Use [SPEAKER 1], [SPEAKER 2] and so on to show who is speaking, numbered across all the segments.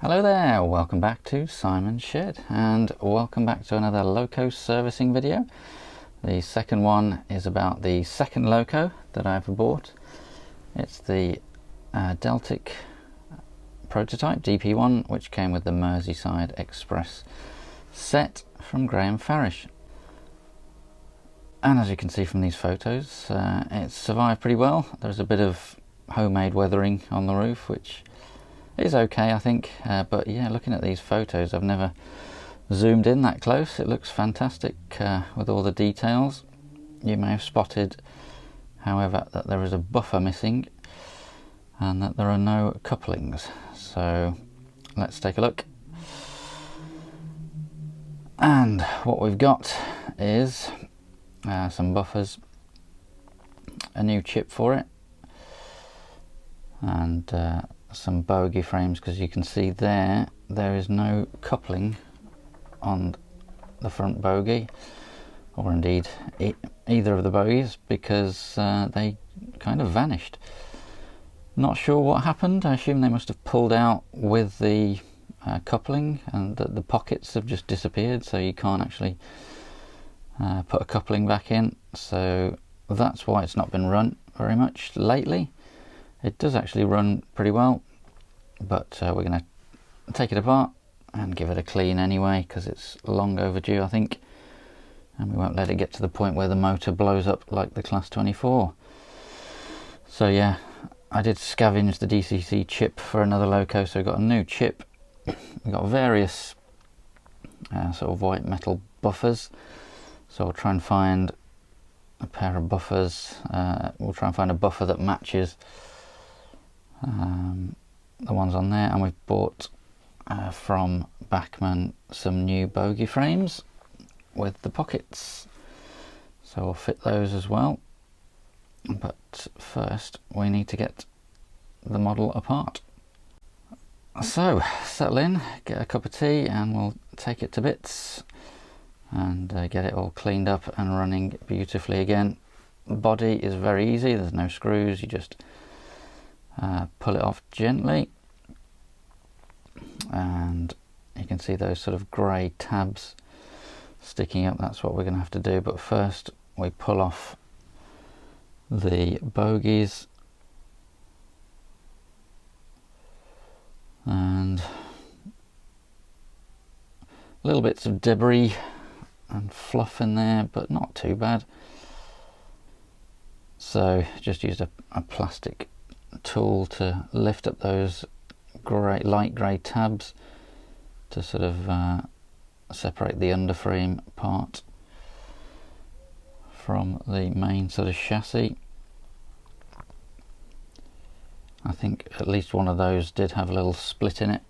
[SPEAKER 1] Hello there, welcome back to Simon's Shed and welcome back to another loco servicing video. The second one is about the second loco that I've bought. It's the Deltic Prototype DP1, which came with the Merseyside Express set from Graham Farish. And as you can see from these photos, it's survived pretty well. There's a bit of homemade weathering on the roof, which is okay, I think, but yeah, looking at these photos, I've never zoomed in that close. It looks fantastic with all the details. You may have spotted, however, that there is a buffer missing and that there are no couplings. So let's take a look. And what we've got is some buffers, a new chip for it, and some bogie frames, because you can see there is no coupling on the front bogie, or indeed either of the bogies, because they kind of vanished. Not sure what happened. I assume they must have pulled out with the coupling, and the pockets have just disappeared, so you can't actually put a coupling back in. So that's why it's not been run very much lately. It does actually run pretty well, but we're going to take it apart and give it a clean anyway, because it's long overdue, I think, and we won't let it get to the point where the motor blows up like the Class 24. So yeah, I did scavenge the DCC chip for another loco, so we got a new chip. We got various sort of white metal buffers, so we'll try and find a pair of buffers. We'll try and find a buffer that matches the ones on there, and we've bought from Bachmann some new bogie frames with the pockets, so we'll fit those as well. But first we need to get the model apart. So settle in, get a cup of tea, and we'll take it to bits and get it all cleaned up and running beautifully again. The body is very easy, there's no screws, you just pull it off gently, and you can see those sort of grey tabs sticking up. That's what we're going to have to do, but first we pull off the bogies and little bits of debris and fluff in there, but not too bad. So just used a plastic tool to lift up those light grey tabs to sort of separate the underframe part from the main sort of chassis. I think at least one of those did have a little split in it,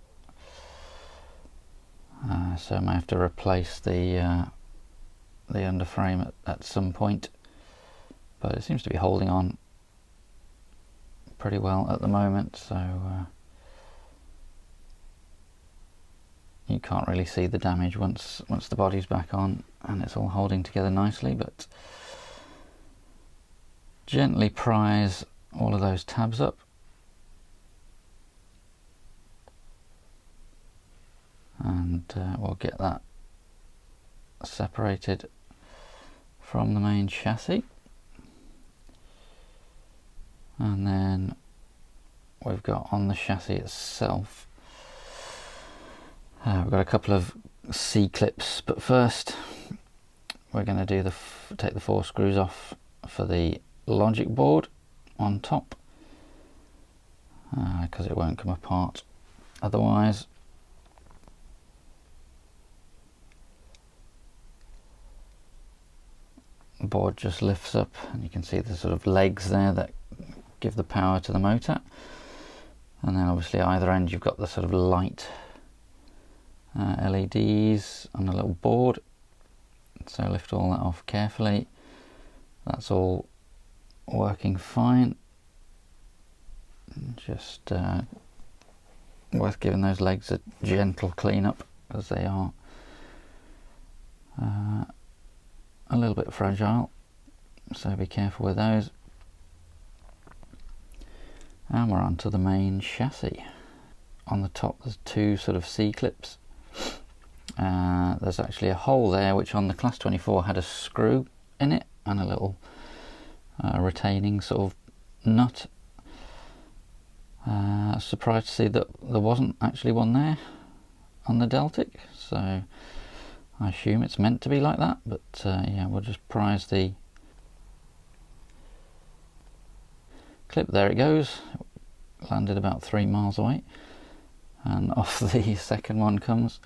[SPEAKER 1] so I may have to replace the underframe at some point, but it seems to be holding on pretty well at the moment, so you can't really see the damage once the body's back on and it's all holding together nicely. But gently prise all of those tabs up, and we'll get that separated from the main chassis. And then we've got on the chassis itself, we've got a couple of C-clips, but first we're going to do take the 4 screws off for the logic board on top, because it won't come apart otherwise. The board just lifts up, and you can see the sort of legs there that give the power to the motor, and then obviously either end you've got the sort of light LEDs on a little board. So lift all that off carefully. That's all working fine. Just worth giving those legs a gentle clean up, as they are a little bit fragile, so be careful with those. And we're on to the main chassis. on the top there's two sort of C-clips. There's actually a hole there which on the Class 24 had a screw in it and a little retaining sort of nut. Surprised to see that there wasn't actually one there on the Deltic, so I assume it's meant to be like that, but yeah, we'll just prise the clip. There it goes. It landed about 3 miles away, and off the second one comes.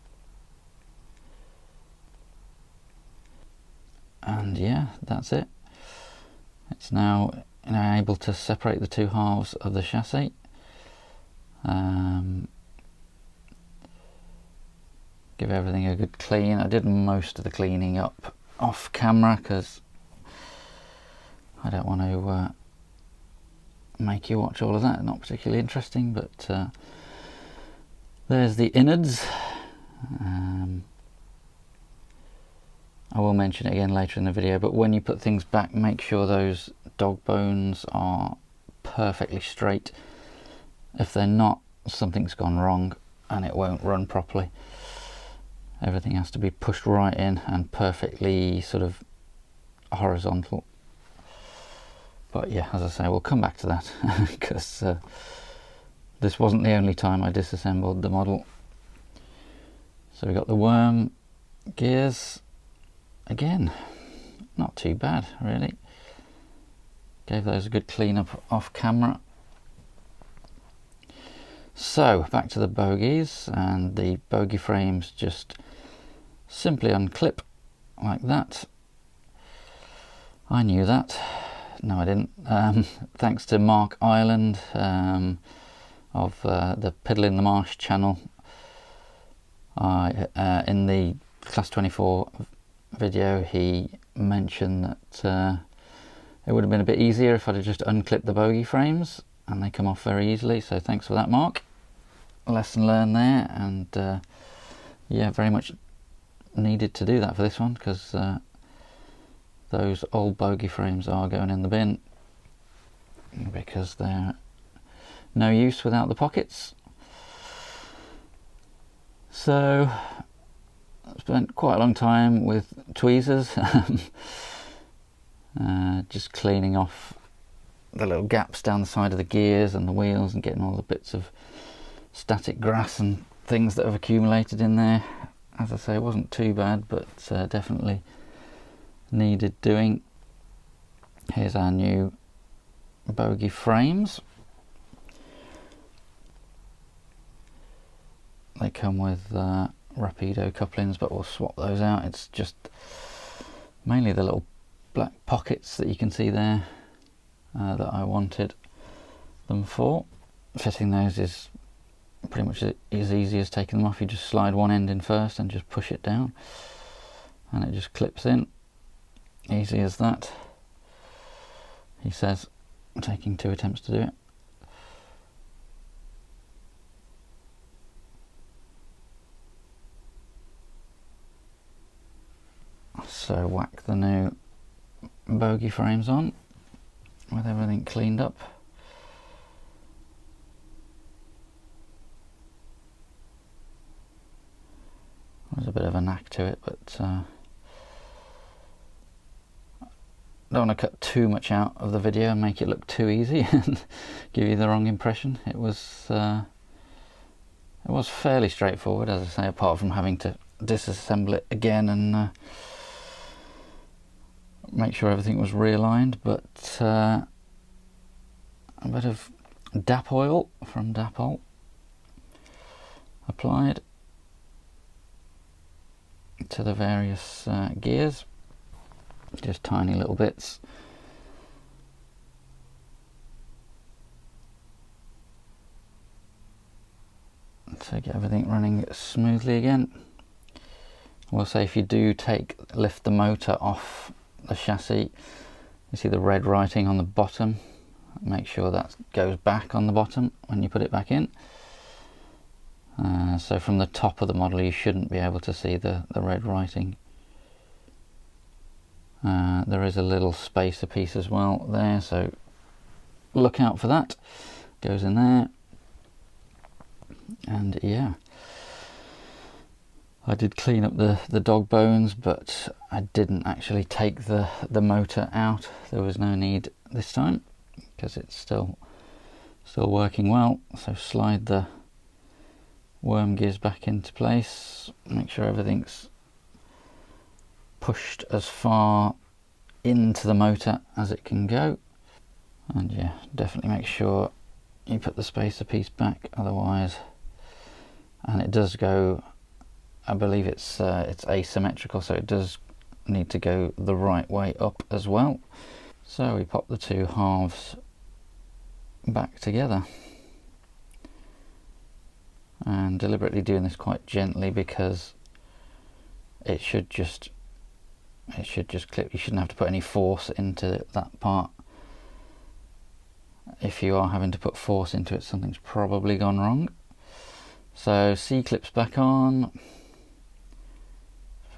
[SPEAKER 1] And yeah, that's it. It's now able to separate the two halves of the chassis. Give everything a good clean. I did most of the cleaning up off camera because I don't want to make you watch all of that. Not particularly interesting, but there's the innards. I will mention it again later in the video, but when you put things back, make sure those dog bones are perfectly straight. If they're not, something's gone wrong and it won't run properly. Everything has to be pushed right in and perfectly sort of horizontal. But yeah, as I say, we'll come back to that because this wasn't the only time I disassembled the model. So we got the worm gears. Again, not too bad really. Gave those a good clean up off camera. So back to the bogies, and the bogie frames just simply unclip like that. I knew that. No, I didn't. Thanks to Mark Ireland of the Piddle in the Marsh channel. In the Class 24 video he mentioned that it would have been a bit easier if I'd have just unclipped the bogie frames, and they come off very easily, so thanks for that, Mark. Lesson learned there, and yeah, very much needed to do that for this one because those old bogie frames are going in the bin because they're no use without the pockets. So I spent quite a long time with tweezers just cleaning off the little gaps down the side of the gears and the wheels and getting all the bits of static grass and things that have accumulated in there. As I say, it wasn't too bad, but definitely needed doing. Here's our new bogie frames. They come with Rapido couplings, but we'll swap those out. It's just mainly the little black pockets that you can see there that I wanted them for. Fitting those is pretty much as easy as taking them off. You just slide one end in first and just push it down and it just clips in. Easy as that. He says, taking 2 attempts to do it. So whack the new bogie frames on with everything cleaned up. There's a bit of a knack to it, but don't want to cut too much out of the video and make it look too easy and give you the wrong impression. It was fairly straightforward, as I say, apart from having to disassemble it again and make sure everything was realigned. But a bit of DAP oil from Dapol applied to the various gears, just tiny little bits. To get everything running smoothly again. I will say, if you do lift the motor off the chassis, you see the red writing on the bottom. Make sure that goes back on the bottom when you put it back in. So from the top of the model you shouldn't be able to see the red writing. There is a little spacer piece as well there, so look out for that. Goes in there. And yeah, I did clean up the dog bones, but I didn't actually take the motor out. There was no need this time because it's still working well. So slide the worm gears back into place, make sure everything's pushed as far into the motor as it can go, and yeah, definitely make sure you put the spacer piece back, otherwise, and it does go, I believe it's asymmetrical, so it does need to go the right way up as well. So we pop the two halves back together, and deliberately doing this quite gently because it should just clip. You shouldn't have to put any force into that part. If you are having to put force into it, something's probably gone wrong. So C-clips back on,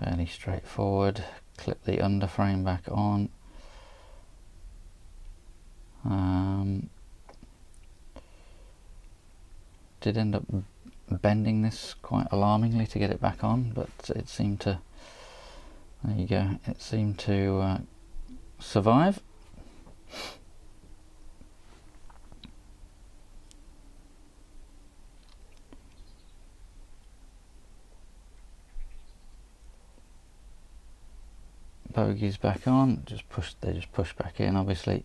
[SPEAKER 1] fairly straightforward. Clip the underframe back on. Did end up bending this quite alarmingly to get it back on, but it seemed to, there you go, it seemed to survive. Bogies back on, they just push back in, obviously.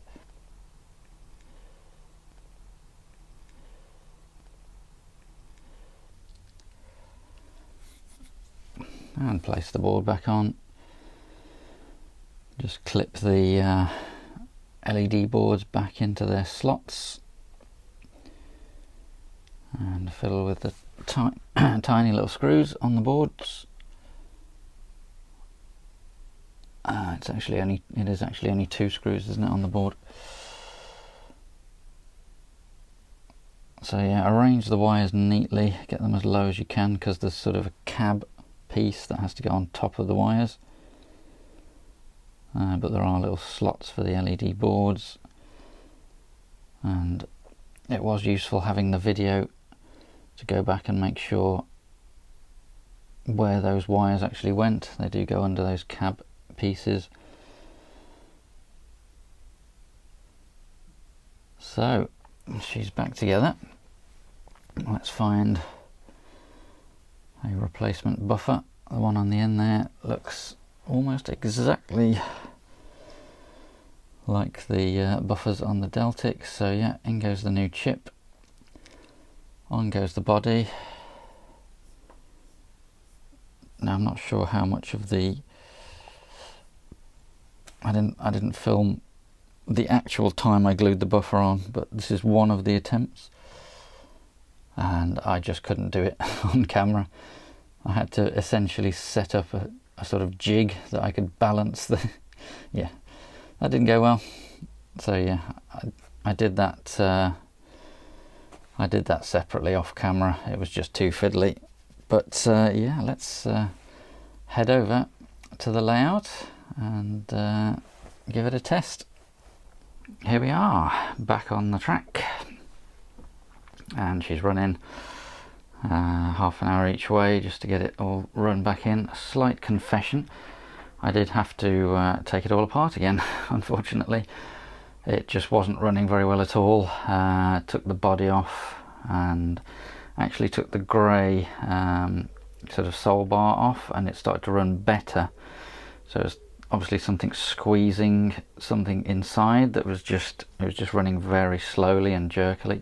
[SPEAKER 1] And place the board back on. Just clip the LED boards back into their slots and fiddle with the tiny little screws on the boards. It is actually only 2 screws, isn't it, on the board? So yeah, arrange the wires neatly, get them as low as you can, because there's sort of a cab piece that has to go on top of the wires, but there are little slots for the LED boards, and it was useful having the video to go back and make sure where those wires actually went. They do go under those cab pieces. So she's back together. Let's find a replacement buffer. The one on the end there looks almost exactly like the buffers on the Deltic. So yeah, in goes the new chip, on goes the body. Now I'm not sure how much of the I didn't film the actual time I glued the buffer on, but this is one of the attempts, and I just couldn't do it on camera. I had to essentially set up a sort of jig that I could balance the yeah, that didn't go well. So yeah, I did that separately off camera. It was just too fiddly. But yeah, let's head over to the layout and give it a test. Here we are, back on the track, and she's running half an hour each way just to get it all run back in. A slight confession, I did have to take it all apart again. Unfortunately, it just wasn't running very well at all. Took the body off and actually took the grey sort of sole bar off, and it started to run better. So it's obviously something squeezing something inside that was just running very slowly and jerkily.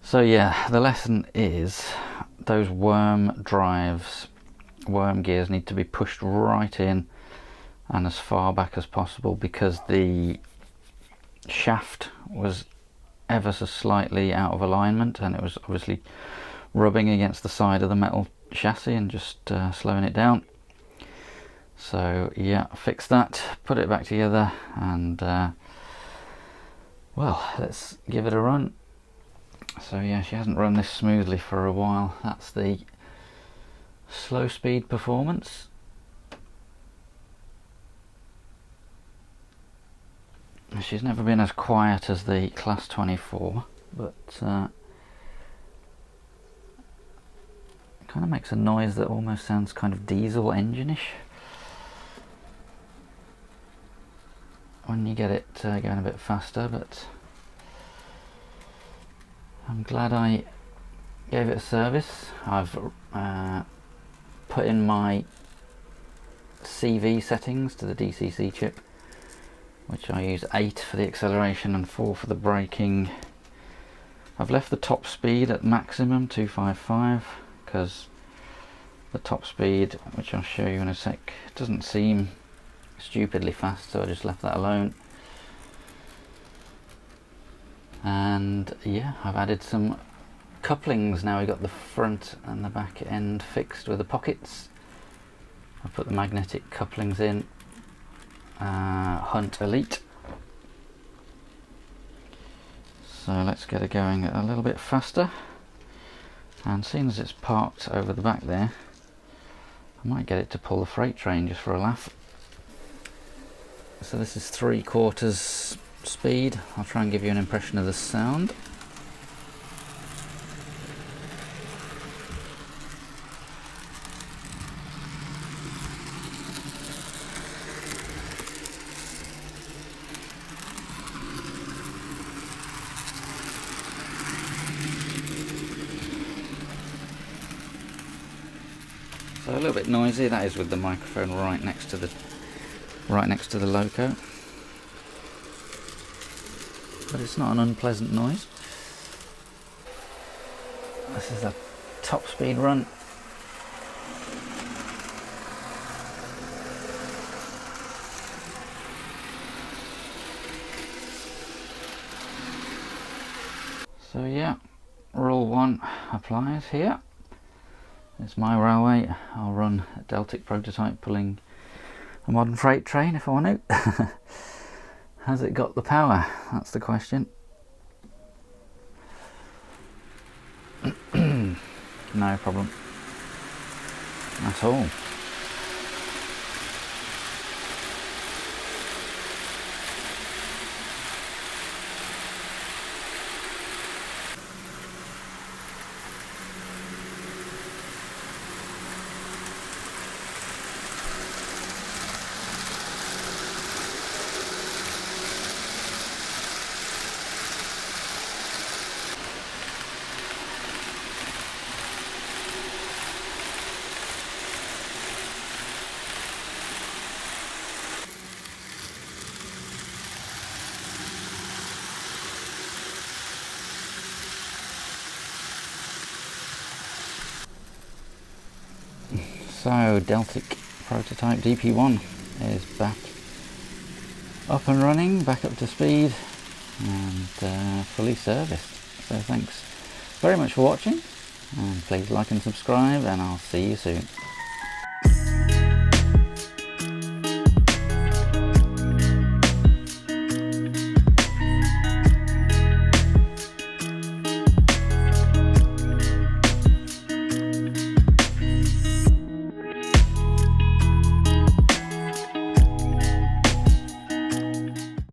[SPEAKER 1] So yeah, the lesson is those worm gears need to be pushed right in and as far back as possible, because the shaft was ever so slightly out of alignment, and it was obviously rubbing against the side of the metal chassis and just slowing it down. So yeah, fix that, put it back together, and well, let's give it a run. So yeah, she hasn't run this smoothly for a while. That's the slow speed performance. She's never been as quiet as the Class 24, but Kind of makes a noise that almost sounds kind of diesel engine-ish when you get it going a bit faster, but I'm glad I gave it a service. I've put in my CV settings to the DCC chip, which I use 8 for the acceleration and 4 for the braking. I've left the top speed at maximum 255 because the top speed, which I'll show you in a sec, doesn't seem stupidly fast, so I just left that alone. And yeah, I've added some couplings now. We've got the front and the back end fixed with the pockets. I've put the magnetic couplings in, Hunt Elite. So let's get it going a little bit faster. And seeing as it's parked over the back there, I might get it to pull the freight train just for a laugh. So this is 3/4 speed. I'll try and give you an impression of the sound. So a little bit noisy, that is with the microphone right next to the loco. But it's not an unpleasant noise. This is a top speed run. So yeah, rule 1 applies here. It's my railway. I'll run a Deltic Prototype pulling a modern freight train if I want to. Has it got the power? That's the question. No problem at all. So Deltic Prototype DP1 is back up and running, back up to speed and fully serviced. So thanks very much for watching, and please like and subscribe, and I'll see you soon.